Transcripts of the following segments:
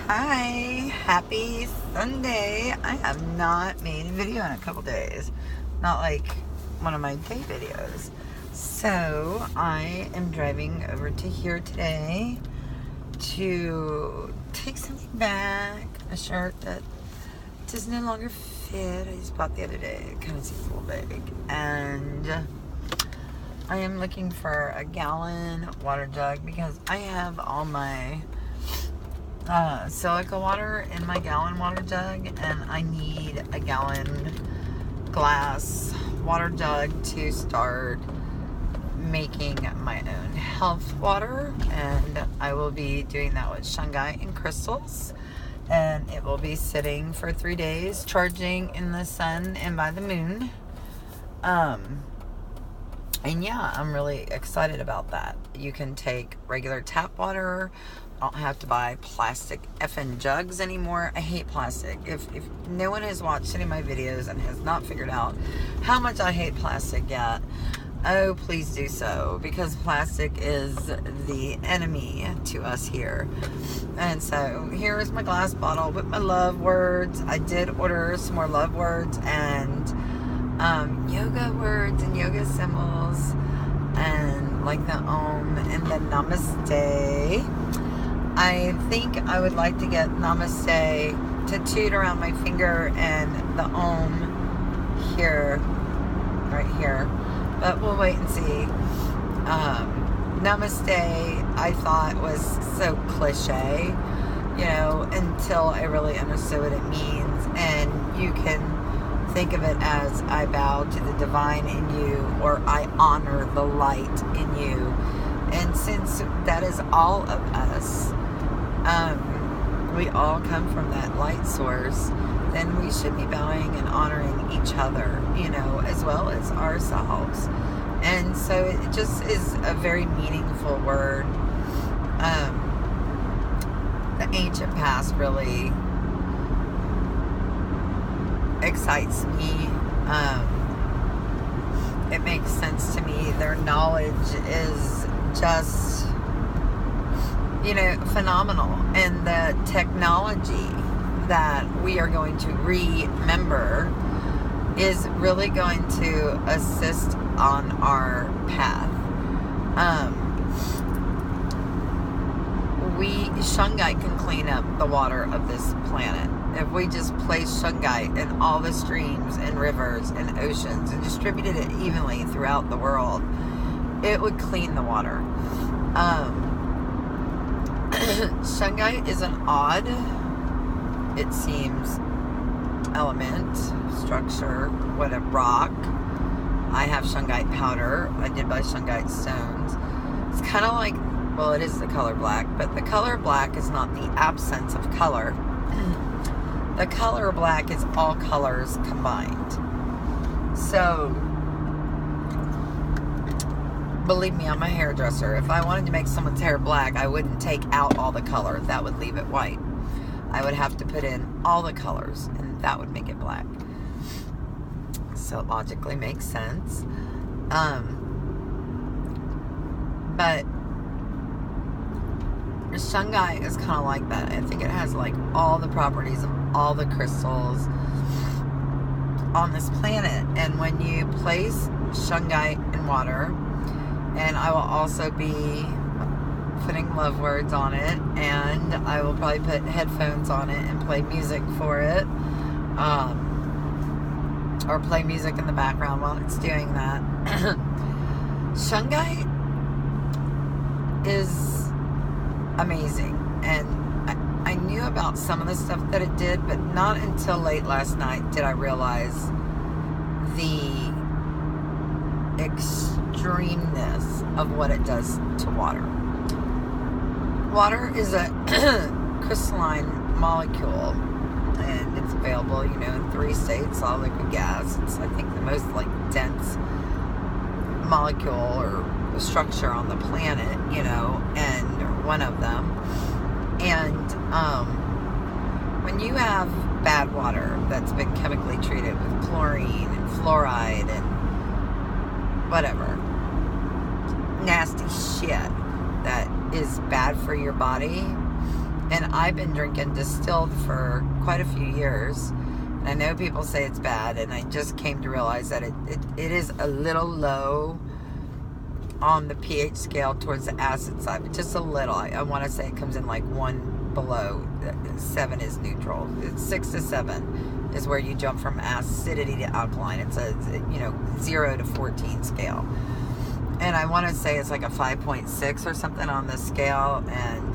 Hi, happy Sunday. I have not made a video in a couple days. Not like one of my day videos. So I am driving over to here today to take something back. A shirt that does no longer fit. I just bought the other day. It kind of seems a little big. And I am looking for a gallon water jug because I have all my silica water in my gallon water jug, and I need a gallon glass water jug to start making my own health water. And I will be doing that with Shungite and crystals, and it will be sitting for 3 days charging in the sun and by the moon. And yeah, I'm really excited about that. You can take regular tap water. I don't have to buy plastic effing jugs anymore. I hate plastic. If no one has watched any of my videos and has not figured out how much I hate plastic yet, oh, please do so, because plastic is the enemy to us here. And so here is my glass bottle with my love words. I did order some more love words and yoga words and yoga symbols, and like the Om and the Namaste. I think I would like to get Namaste tattooed around my finger and the Om here, right here. But we'll wait and see. Namaste, I thought was so cliche, until I really understood what it means. And you can think of it as I bow to the divine in you, or I honor the light in you. And since that is all of us, we all come from that light source, then we should be bowing and honoring each other, as well as ourselves. And so it just is a very meaningful word. The ancient past really excites me. It makes sense to me. Their knowledge is just, phenomenal. And the technology that we are going to remember is really going to assist on our path. Shungite can clean up the water of this planet. If we just place Shungite in all the streams and rivers and oceans and distributed it evenly throughout the world, it would clean the water. Shungite is an odd, it seems, element, structure, whatever, rock. I have Shungite powder. I did buy Shungite stones. It's kind of like, well, it is the color black, but the color black is not the absence of color. The color black is all colors combined. So, believe me, I'm a hairdresser. If I wanted to make someone's hair black, I wouldn't take out all the color. That would leave it white. I would have to put in all the colors, and that would make it black. So it logically makes sense. But Shungite is kind of like that. I think it has like all the properties of all the crystals on this planet. And when you place Shungite in water, and I will also be putting love words on it, and I will probably put headphones on it and play music for it, or play music in the background while it's doing that. Shungite is amazing, and I knew about some of the stuff that it did, but not until late last night did I realize the extremeness of what it does to water. Water is a crystalline molecule, and it's available, in 3 states, solid, liquid, gas. It's, I think, the most dense molecule or structure on the planet, and one of them. And when you have bad water that's been chemically treated with chlorine and fluoride and whatever nasty shit that is bad for your body, And I've been drinking distilled for quite a few years. And I know people say it's bad, and I just came to realize that it is a little low on the pH scale towards the acid side, but just a little. I want to say it comes in like 1 below. 7 is neutral. It's 6 to 7 is where you jump from acidity to alkaline. It's a 0 to 14 scale. And I want to say it's like a 5.6 or something on the scale. And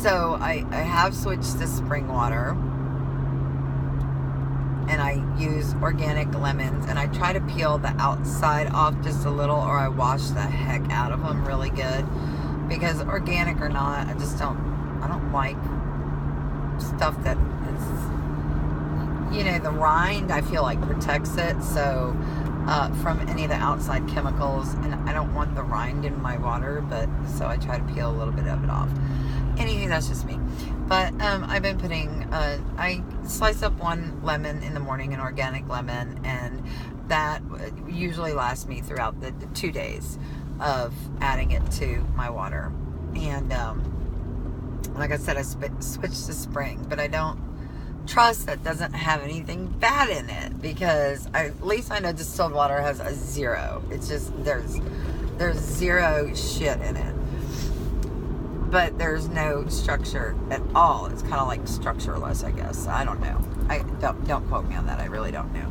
so I have switched to spring water, and I use organic lemons, and I try to peel the outside off just a little, or I wash the heck out of them really good, because organic or not, I don't like stuff that is, the rind I feel like protects it, so from any of the outside chemicals, and I don't want the rind in my water, but so I try to peel a little bit of it off. Anyway, that's just me. But I've been putting, I slice up 1 lemon in the morning, an organic lemon, and that usually lasts me throughout the 2 days of adding it to my water. And like I said, I switched to spring, but I don't trust that doesn't have anything bad in it, because at least I know distilled water has a 0. It's just, there's 0 shit in it. But there's no structure at all. It's kind of like structureless, I guess. I don't know. I don't quote me on that. I really don't know.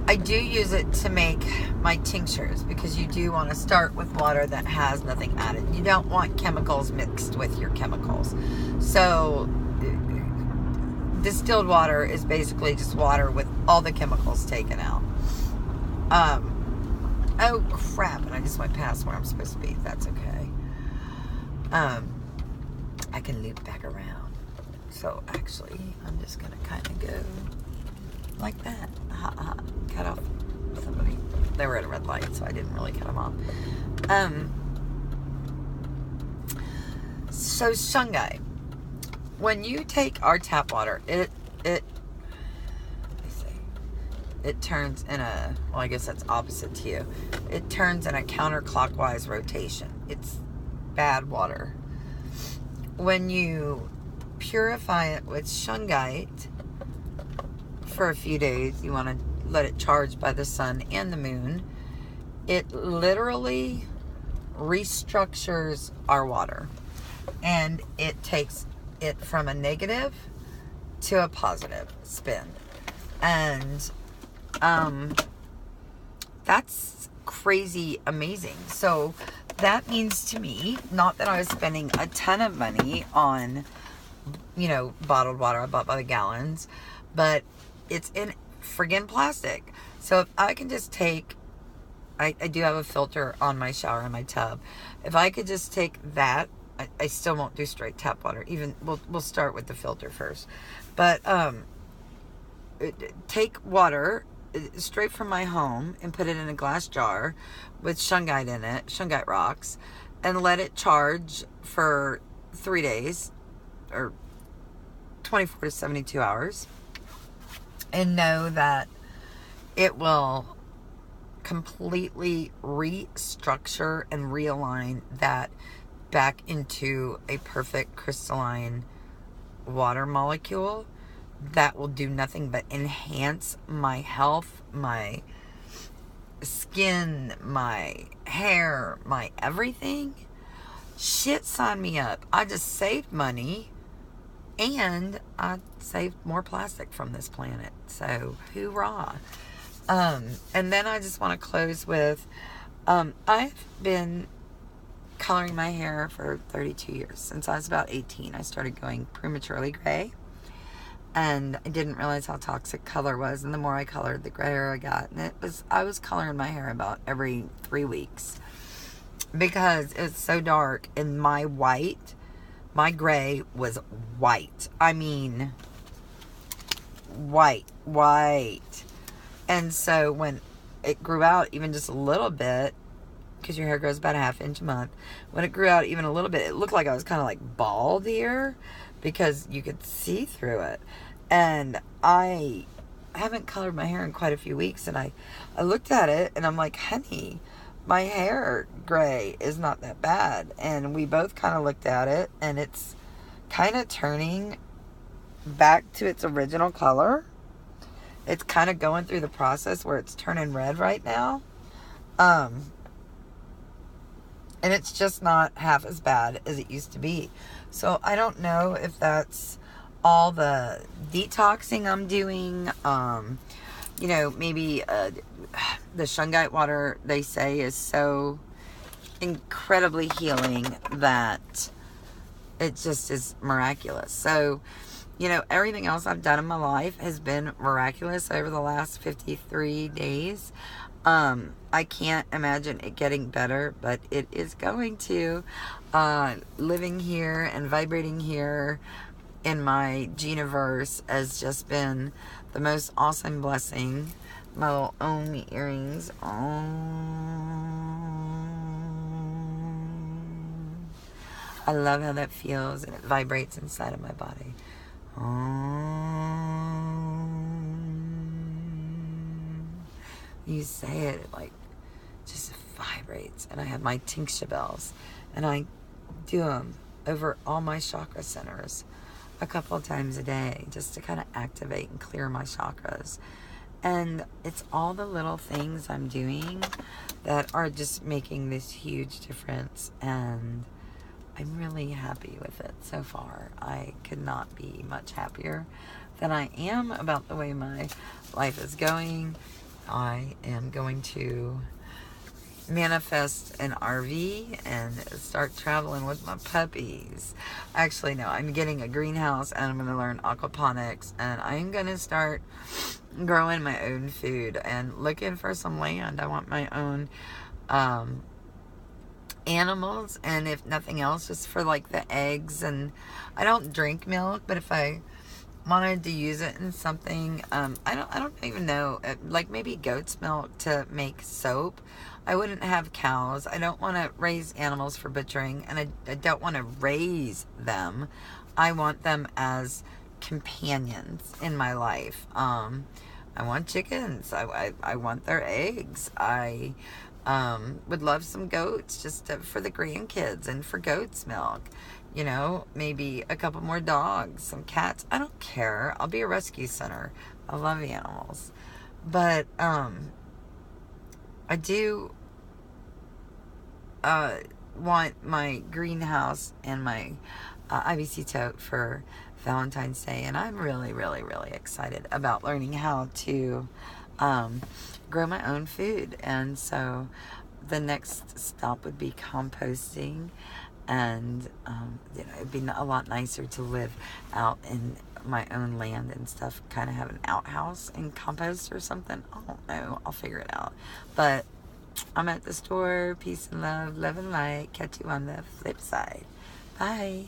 I do use it to make my tinctures, because you do want to start with water that has nothing added. You don't want chemicals mixed with your chemicals. So distilled water is basically just water with all the chemicals taken out. Oh crap, and I just went past where I'm supposed to be. That's okay. I can loop back around. So actually, I'm just gonna kind of go like that. Cut off somebody. They were at a red light, so I didn't really cut them off. So Shungite. When you take our tap water, it turns in a, well, I guess that's opposite to you. It turns in a counterclockwise rotation. It's bad water. When you purify it with Shungite for a few days, you want to let it charge by the sun and the moon, it literally restructures our water. And it takes it from a negative to a positive spin. And that's crazy amazing. So that means to me, not that I was spending a ton of money on, bottled water I bought by the gallons, but it's in friggin' plastic. So if I can just take, I do have a filter on my shower in my tub. If I could just take that, I still won't do straight tap water. Even we'll start with the filter first. But take water straight from my home and put it in a glass jar with Shungite in it, Shungite rocks, and let it charge for 3 days or 24 to 72 hours, and know that it will completely restructure and realign that back into a perfect crystalline water molecule that will do nothing but enhance my health, my skin, my hair, my everything. Shit, sign me up. I just saved money, and I saved more plastic from this planet. So, hoorah. And then I just want to close with, I've been coloring my hair for 32 years. Since I was about 18, I started going prematurely gray. And I didn't realize how toxic color was. And the more I colored, the grayer I got. And I was coloring my hair about every 3 weeks, because it's so dark. And my gray was white. I mean, white. And so when it grew out even just a little bit, because your hair grows about a ½ inch a month, when it grew out even a little bit, it looked like I was kind of like bald here, because you could see through it. And I haven't colored my hair in quite a few weeks, and I looked at it and I'm like, honey, my hair gray is not that bad. And we both kind of looked at it, and it's kind of turning back to its original color. It's kind of going through the process where it's turning red right now. And it's just not half as bad as it used to be. So I don't know if that's all the detoxing I'm doing. You know, maybe the Shungite water, they say, is so incredibly healing that it just is miraculous. So, you know, everything else I've done in my life has been miraculous over the last 53 days. I can't imagine it getting better, but it is going to. Living here and vibrating here in my Geniverse has just been the most awesome blessing. My little Omi earrings. Oh, I love how that feels, and it vibrates inside of my body. You say it, it like just vibrates. And I have my tincture bells, and I do them over all my chakra centers a couple of times a day just to kind of activate and clear my chakras. And it's all the little things I'm doing that are just making this huge difference, and I'm really happy with it so far. I could not be much happier than I am about the way my life is going. I am going to manifest an RV and start traveling with my puppies. Actually, no, I'm getting a greenhouse, and I'm going to learn aquaponics, and I'm going to start growing my own food and looking for some land. I want my own animals, and if nothing else, just for like the eggs. And I don't drink milk, but if I wanted to use it in something, I don't even know, like maybe goat's milk to make soap. I wouldn't have cows. I don't want to raise animals for butchering, and I don't want to raise them. I want them as companions in my life. I want chickens. I want their eggs. I would love some goats just for the grandkids and for goat's milk. You know, maybe a couple more dogs, some cats. I don't care. I'll be a rescue center. I love animals. But I do want my greenhouse and my IBC tote for Valentine's Day. And I'm really, really, really excited about learning how to grow my own food. And so the next stop would be composting. And, you know, it'd be a lot nicer to live out in my own land and stuff. Kind of have an outhouse and compost or something. I don't know. I'll figure it out. But I'm at the store. Peace and love. Love and light. Catch you on the flip side. Bye.